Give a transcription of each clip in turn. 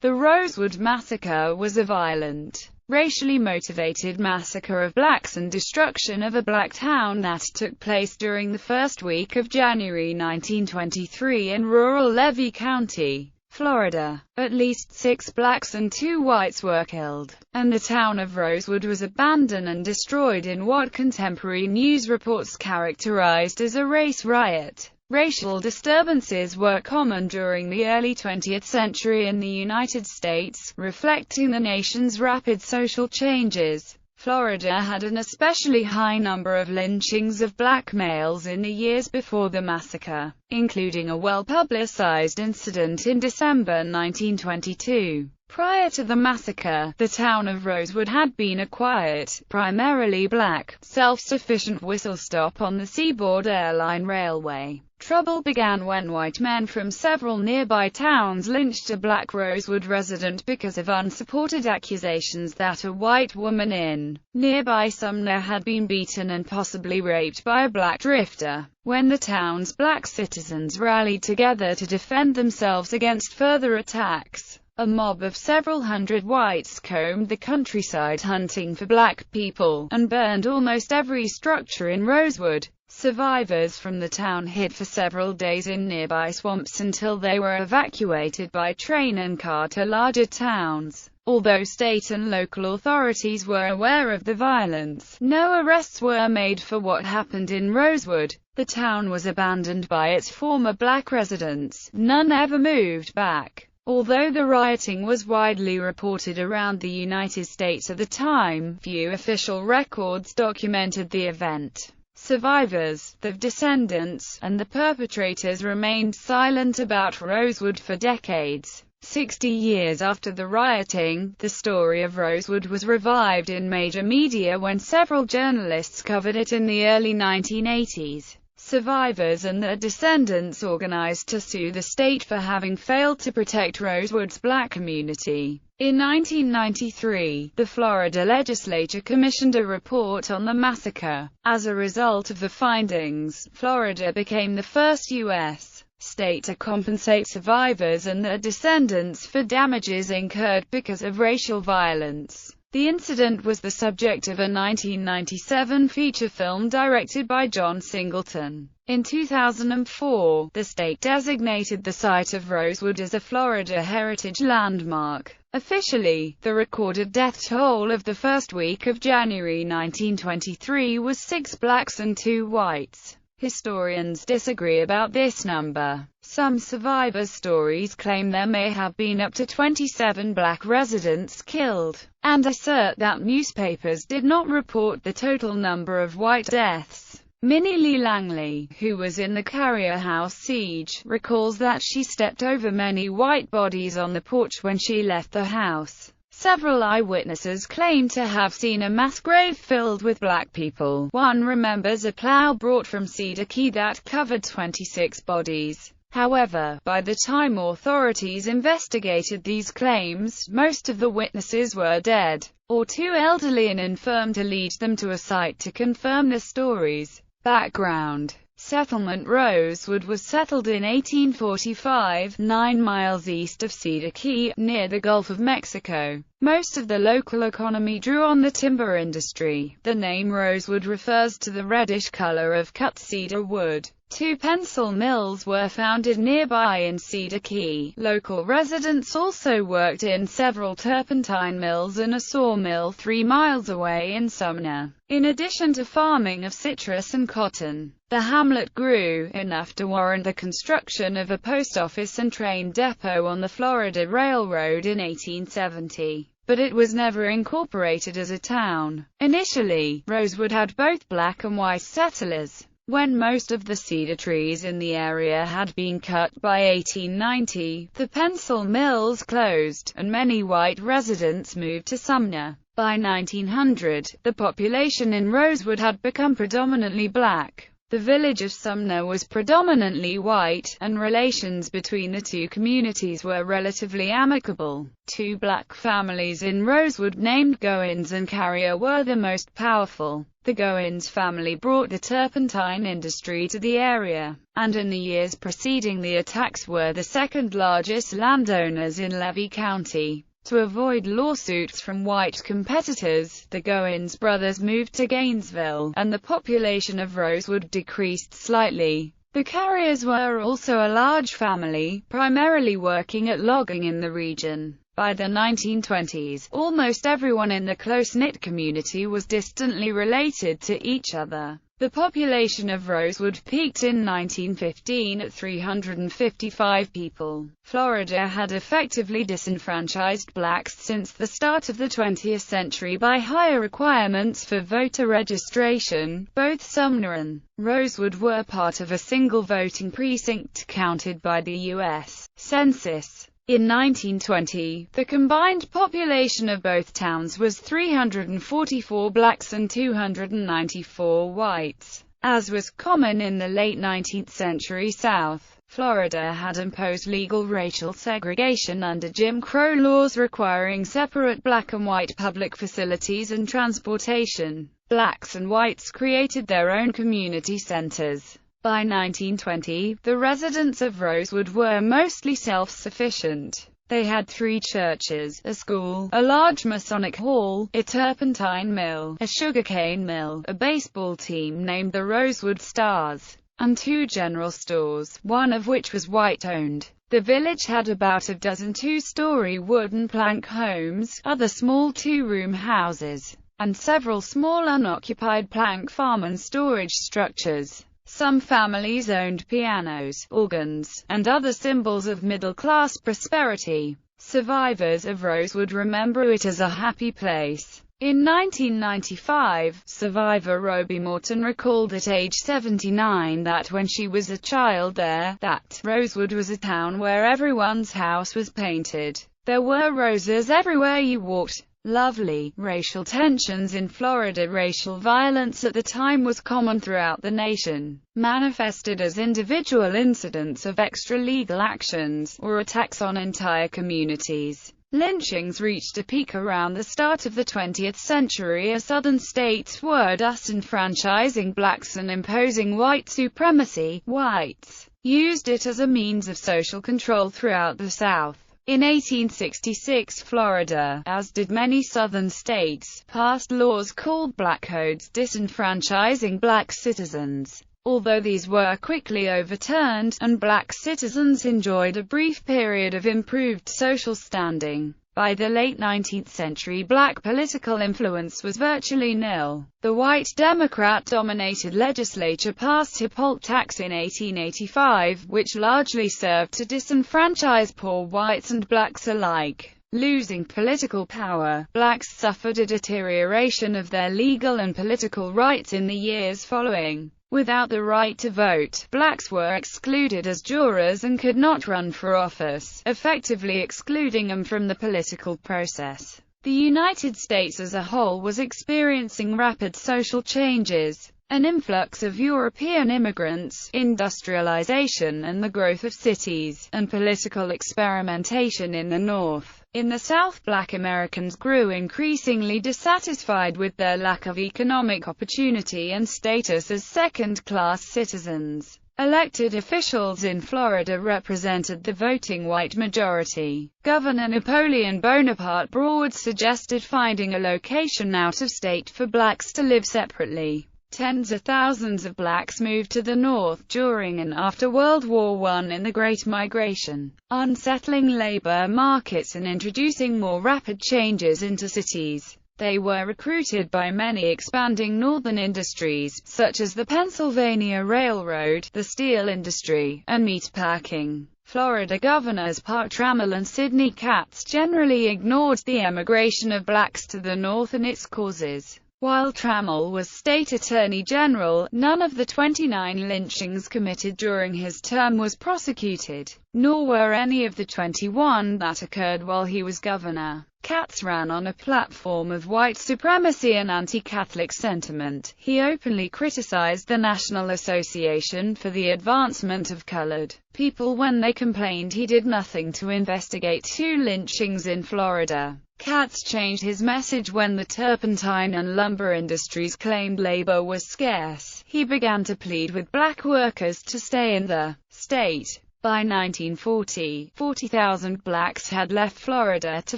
The Rosewood massacre was a violent, racially motivated massacre of blacks and destruction of a black town that took place during the first week of January 1923 in rural Levy County, Florida. At least 6 blacks and 2 whites were killed, and the town of Rosewood was abandoned and destroyed in what contemporary news reports characterized as a race riot. Racial disturbances were common during the early 20th century in the United States, reflecting the nation's rapid social changes. Florida had an especially high number of lynchings of black males in the years before the massacre, including a well-publicized incident in December 1922. Prior to the massacre, the town of Rosewood had been a quiet, primarily black, self-sufficient whistle stop on the Seaboard Airline Railway. Trouble began when white men from several nearby towns lynched a black Rosewood resident because of unsupported accusations that a white woman in nearby Sumner had been beaten and possibly raped by a black drifter. When the town's black citizens rallied together to defend themselves against further attacks, a mob of several hundred whites combed the countryside hunting for black people, and burned almost every structure in Rosewood. Survivors from the town hid for several days in nearby swamps until they were evacuated by train and car to larger towns. Although state and local authorities were aware of the violence, no arrests were made for what happened in Rosewood. The town was abandoned by its former black residents. None ever moved back. Although the rioting was widely reported around the United States at the time, few official records documented the event. Survivors, the descendants, and the perpetrators remained silent about Rosewood for decades. 60 years after the rioting, the story of Rosewood was revived in major media when several journalists covered it in the early 1980s. Survivors and their descendants organized to sue the state for having failed to protect Rosewood's black community. In 1993, the Florida legislature commissioned a report on the massacre. As a result of the findings, Florida became the first U.S. state to compensate survivors and their descendants for damages incurred because of racial violence. The incident was the subject of a 1997 feature film directed by John Singleton. In 2004, the state designated the site of Rosewood as a Florida Heritage Landmark. Officially, the recorded death toll of the first week of January 1923 was 6 blacks and 2 whites. Historians disagree about this number. Some survivor stories claim there may have been up to 27 black residents killed, and assert that newspapers did not report the total number of white deaths. Minnie Lee Langley, who was in the Carrier House siege, recalls that she stepped over many white bodies on the porch when she left the house. Several eyewitnesses claim to have seen a mass grave filled with black people. One remembers a plow brought from Cedar Key that covered 26 bodies. However, by the time authorities investigated these claims, most of the witnesses were dead, or too elderly and infirm to lead them to a site to confirm the stories. Background: Settlement Rosewood was settled in 1845, 9 miles east of Cedar Key, near the Gulf of Mexico. Most of the local economy drew on the timber industry. The name Rosewood refers to the reddish color of cut cedar wood. 2 pencil mills were founded nearby in Cedar Key. Local residents also worked in several turpentine mills and a sawmill 3 miles away in Sumner. In addition to farming of citrus and cotton, the hamlet grew enough to warrant the construction of a post office and train depot on the Florida Railroad in 1870. But it was never incorporated as a town. Initially, Rosewood had both black and white settlers. When most of the cedar trees in the area had been cut by 1890, the pencil mills closed, and many white residents moved to Sumner. By 1900, the population in Rosewood had become predominantly black. The village of Sumner was predominantly white, and relations between the two communities were relatively amicable. Two black families in Rosewood named Goins and Carrier were the most powerful. The Goins family brought the turpentine industry to the area, and in the years preceding the attacks were the second largest landowners in Levy County. To avoid lawsuits from white competitors, the Goins brothers moved to Gainesville, and the population of Rosewood decreased slightly. The Carriers were also a large family, primarily working at logging in the region. By the 1920s, almost everyone in the close-knit community was distantly related to each other. The population of Rosewood peaked in 1915 at 355 people. Florida had effectively disenfranchised blacks since the start of the 20th century by higher requirements for voter registration. Both Sumner and Rosewood were part of a single voting precinct counted by the U.S. Census. In 1920, the combined population of both towns was 344 blacks and 294 whites. As was common in the late 19th century South, Florida had imposed legal racial segregation under Jim Crow laws requiring separate black and white public facilities and transportation. Blacks and whites created their own community centers. By 1920, the residents of Rosewood were mostly self-sufficient. They had 3 churches, a school, a large Masonic hall, a turpentine mill, a sugarcane mill, a baseball team named the Rosewood Stars, and 2 general stores, one of which was white-owned. The village had about a dozen 2-story wooden plank homes, other small 2-room houses, and several small unoccupied plank farm and storage structures. Some families owned pianos, organs, and other symbols of middle-class prosperity. Survivors of Rosewood remember it as a happy place. In 1995, survivor Roby Morton recalled at age 79 that when she was a child that Rosewood was a town where everyone's house was painted. There were roses everywhere you walked. Lovely. Racial tensions in Florida. Racial violence at the time was common throughout the nation, manifested as individual incidents of extra-legal actions, or attacks on entire communities. Lynchings reached a peak around the start of the 20th century as southern states were disenfranchising blacks and imposing white supremacy. Whites used it as a means of social control throughout the South. In 1866, Florida, as did many southern states, passed laws called Black Codes disenfranchising black citizens. Although these were quickly overturned, and black citizens enjoyed a brief period of improved social standing, by the late 19th century black political influence was virtually nil. The white Democrat-dominated legislature passed a poll tax in 1885, which largely served to disenfranchise poor whites and blacks alike. Losing political power, blacks suffered a deterioration of their legal and political rights in the years following. Without the right to vote, blacks were excluded as jurors and could not run for office, effectively excluding them from the political process. The United States as a whole was experiencing rapid social changes. An influx of European immigrants, industrialization and the growth of cities, and political experimentation in the North. In the South, black Americans grew increasingly dissatisfied with their lack of economic opportunity and status as second-class citizens. Elected officials in Florida represented the voting white majority. Governor Napoleon Bonaparte Broward suggested finding a location out of state for blacks to live separately. Tens of thousands of blacks moved to the north during and after World War I in the Great Migration, unsettling labor markets and introducing more rapid changes into cities. They were recruited by many expanding northern industries, such as the Pennsylvania Railroad, the steel industry, and meatpacking. Florida governors Park Trammell and Sidney Katz generally ignored the emigration of blacks to the north and its causes. While Trammell was state attorney general, none of the 29 lynchings committed during his term was prosecuted, nor were any of the 21 that occurred while he was governor. Katz ran on a platform of white supremacy and anti-Catholic sentiment. He openly criticized the National Association for the Advancement of Colored People when they complained he did nothing to investigate 2 lynchings in Florida. Katz changed his message when the turpentine and lumber industries claimed labor was scarce. He began to plead with black workers to stay in the state. By 1940, 40,000 blacks had left Florida to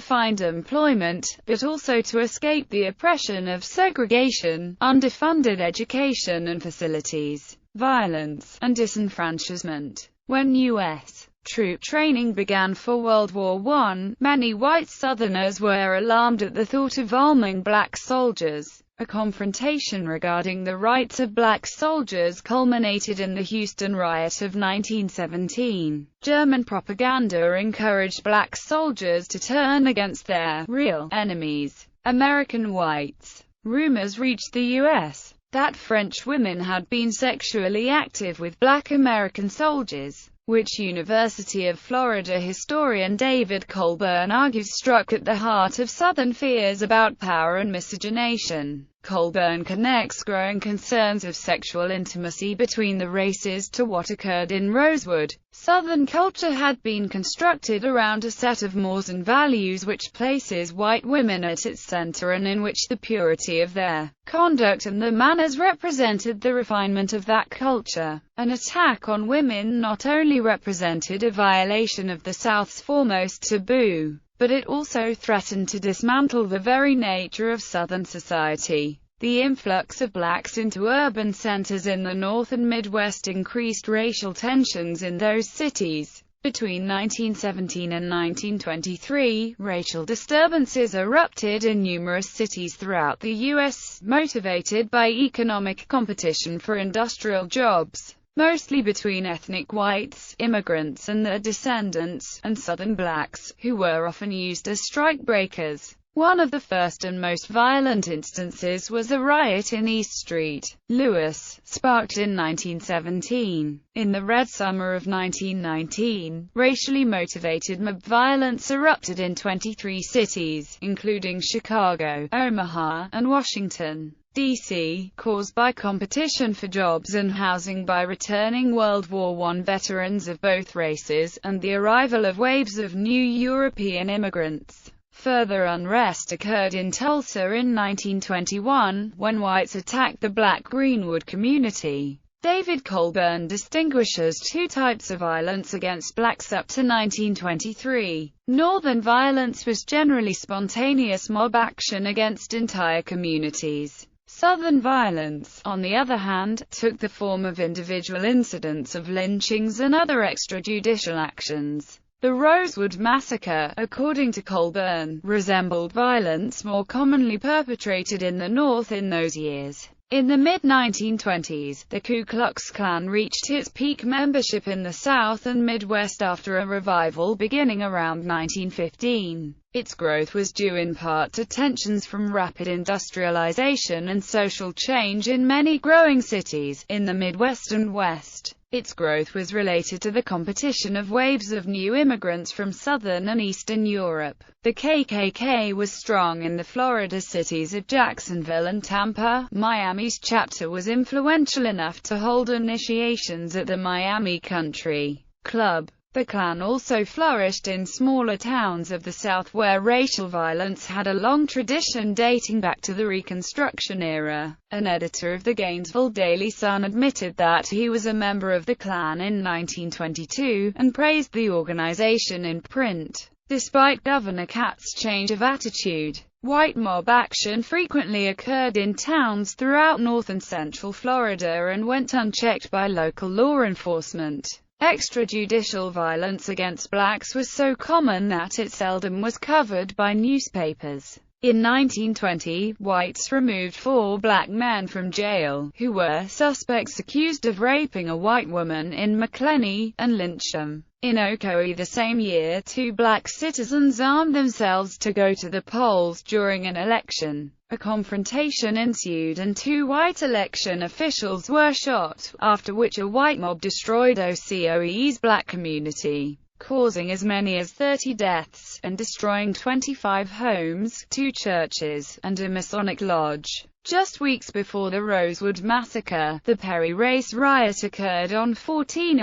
find employment, but also to escape the oppression of segregation, underfunded education and facilities, violence, and disenfranchisement. When U.S. troop training began for World War I, many white Southerners were alarmed at the thought of arming black soldiers. A confrontation regarding the rights of black soldiers culminated in the Houston riot of 1917. German propaganda encouraged black soldiers to turn against their real enemies, American whites. Rumors reached the U.S. that French women had been sexually active with black American soldiers, which University of Florida historian David Colburn argues struck at the heart of Southern fears about power and miscegenation. Colburn connects growing concerns of sexual intimacy between the races to what occurred in Rosewood. Southern culture had been constructed around a set of mores and values which places white women at its center and in which the purity of their conduct and their manners represented the refinement of that culture. An attack on women not only represented a violation of the South's foremost taboo, but it also threatened to dismantle the very nature of Southern society. The influx of blacks into urban centers in the North and Midwest increased racial tensions in those cities. Between 1917 and 1923, racial disturbances erupted in numerous cities throughout the U.S., motivated by economic competition for industrial jobs, mostly between ethnic whites, immigrants and their descendants, and Southern blacks, who were often used as strikebreakers. One of the first and most violent instances was a riot in East Street, Louis, sparked in 1917. In the Red Summer of 1919, racially motivated mob violence erupted in 23 cities, including Chicago, Omaha, and Washington, D.C., caused by competition for jobs and housing by returning World War I veterans of both races, and the arrival of waves of new European immigrants. Further unrest occurred in Tulsa in 1921, when whites attacked the black Greenwood community. David Colburn distinguishes 2 types of violence against blacks up to 1923. Northern violence was generally spontaneous mob action against entire communities. Southern violence, on the other hand, took the form of individual incidents of lynchings and other extrajudicial actions. The Rosewood massacre, according to Colburn, resembled violence more commonly perpetrated in the North in those years. In the mid-1920s, the Ku Klux Klan reached its peak membership in the South and Midwest after a revival beginning around 1915. Its growth was due in part to tensions from rapid industrialization and social change in many growing cities, in the Midwest and West. Its growth was related to the competition of waves of new immigrants from Southern and Eastern Europe. The KKK was strong in the Florida cities of Jacksonville and Tampa. Miami's chapter was influential enough to hold initiations at the Miami Country Club. The Klan also flourished in smaller towns of the South where racial violence had a long tradition dating back to the Reconstruction era. An editor of the Gainesville Daily Sun admitted that he was a member of the Klan in 1922, and praised the organization in print. Despite Governor Katz's change of attitude, white mob action frequently occurred in towns throughout North and Central Florida and went unchecked by local law enforcement. Extrajudicial violence against blacks was so common that it seldom was covered by newspapers. In 1920, whites removed 4 black men from jail, who were suspects accused of raping a white woman in McClenney, and lynched them. In Ocoee the same year, 2 black citizens armed themselves to go to the polls during an election. A confrontation ensued and 2 white election officials were shot, after which a white mob destroyed Ocoee's black community, causing as many as 30 deaths, and destroying 25 homes, 2 churches, and a Masonic lodge. Just weeks before the Rosewood massacre, the Perry race riot occurred on 15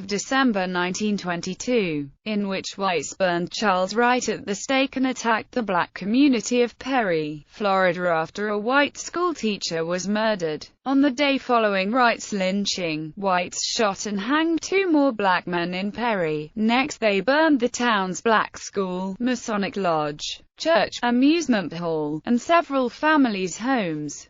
December 1922, in which whites burned Charles Wright at the stake and attacked the black community of Perry, Florida after a white schoolteacher was murdered. On the day following Wright's lynching, whites shot and hanged 2 more black men in Perry. Next they burned the town's black school, Masonic lodge, church, amusement hall, and several families' homes.